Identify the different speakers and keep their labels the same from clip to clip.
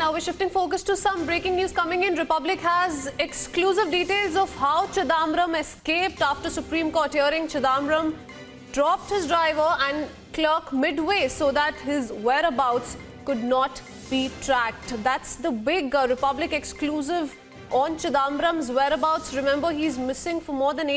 Speaker 1: now we're shifting focus to some breaking news coming in. Republic has exclusive details of how Chidambaram escaped after Supreme Court hearing. Chidambaram dropped his driver and clerk midway so that his whereabouts could not be tracked. That's the big Republic exclusive on Chidambaram's whereabouts. Remember, he's missing for more than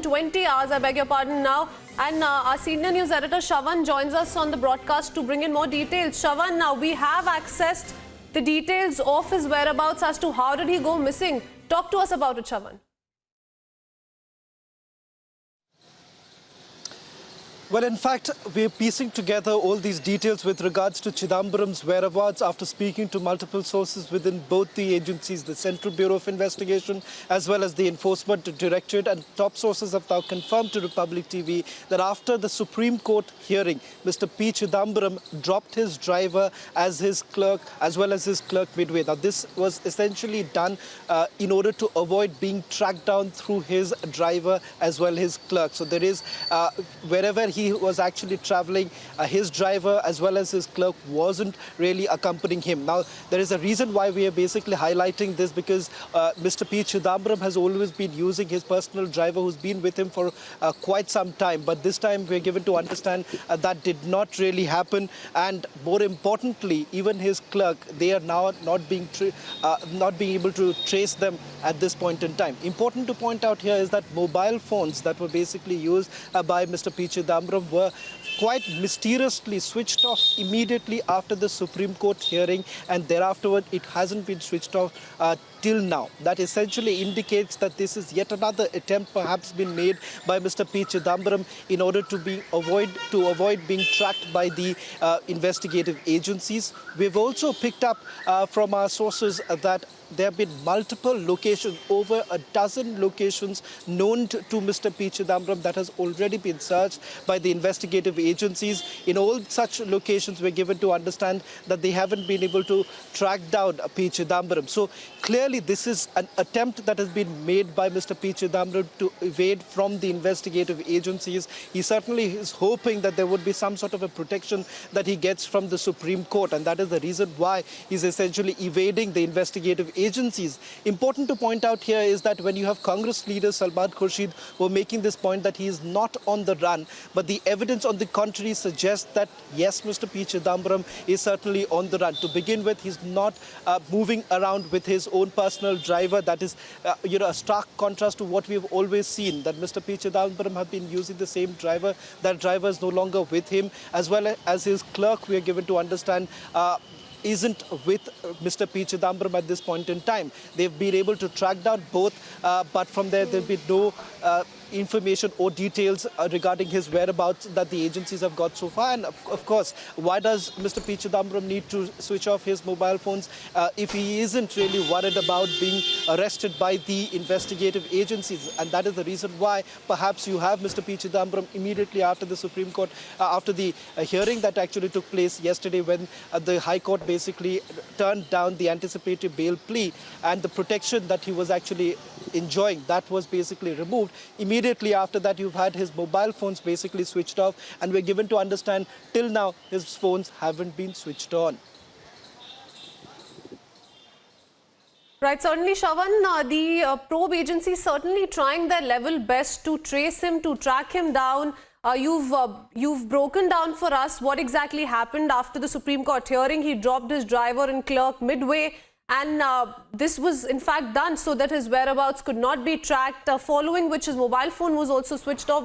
Speaker 1: 20 hours, I beg your pardon now. And our senior news editor Shravan joins us on the broadcast to bring in more details. Shravan, now we have accessed the details of his whereabouts as to how did he go missing. Talk to us about it, Shravan.
Speaker 2: Well, in fact, we're piecing together all these details with regards to Chidambaram's whereabouts after speaking to multiple sources within both the agencies, the Central Bureau of Investigation as well as the Enforcement Directorate. And top sources have now confirmed to Republic TV that after the Supreme Court hearing, Mr. P. Chidambaram dropped his driver as his clerk as well as his clerk midway. Now, this was essentially done in order to avoid being tracked down through his driver as well as his clerk. So there is, wherever he was actually traveling, his driver as well as his clerk wasn't really accompanying him. Now, there is a reason why we are basically highlighting this, because Mr. P. Chidambaram has always been using his personal driver who's been with him for quite some time. But this time we're given to understand that did not really happen. And more importantly, even his clerk, they are now not being able to trace them at this point in time. Important to point out here is that mobile phones that were basically used by Mr. P. Chidambaram were quite mysteriously switched off immediately after the Supreme Court hearing, and thereafter it hasn't been switched off till now. That essentially indicates that this is yet another attempt perhaps been made by Mr. P. Chidambaram in order to avoid being tracked by the investigative agencies. We've also picked up from our sources that there have been multiple locations, over a dozen locations known to Mr. P. Chidambaram that has already been searched by the investigative agencies. In all such locations, we're given to understand that they haven't been able to track down P. Chidambaram. So clearly, this is an attempt that has been made by Mr. P. Chidambaram to evade from the investigative agencies. He certainly is hoping that there would be some sort of a protection that he gets from the Supreme Court, and that is the reason why he's essentially evading the investigative agencies. Important to point out here is that when you have Congress leader Salman Khurshid who are making this point that he is not on the run, but the evidence on the contrary suggests that yes, Mr. P. Chidambaram is certainly on the run. To begin with, he's not moving around with his own personal driver. That is a stark contrast to what we've always seen, that Mr. P. Chidambaram have been using the same driver. That driver is no longer with him, as well as his clerk, we are given to understand isn't with Mr. P. Chidambaram at this point in time. They've been able to track down both, but from there'll be no information or details regarding his whereabouts that the agencies have got so far. And of course, why does Mr. P. Chidambaram need to switch off his mobile phones if he isn't really worried about being arrested by the investigative agencies? And that is the reason why perhaps you have Mr. P. Chidambaram immediately after the Supreme Court, after the hearing that actually took place yesterday, when the High Court basically turned down the anticipatory bail plea, and the protection that he was actually enjoying, that was basically removed. Immediately after that, you've had his mobile phones basically switched off, and we're given to understand till now his phones haven't been switched on.
Speaker 1: Right, certainly, Shravan, the probe agency certainly trying their level best to trace him, to track him down. You've broken down for us what exactly happened after the Supreme Court hearing. He dropped his driver and clerk midway, and this was in fact done so that his whereabouts could not be tracked, following which his mobile phone was also switched off.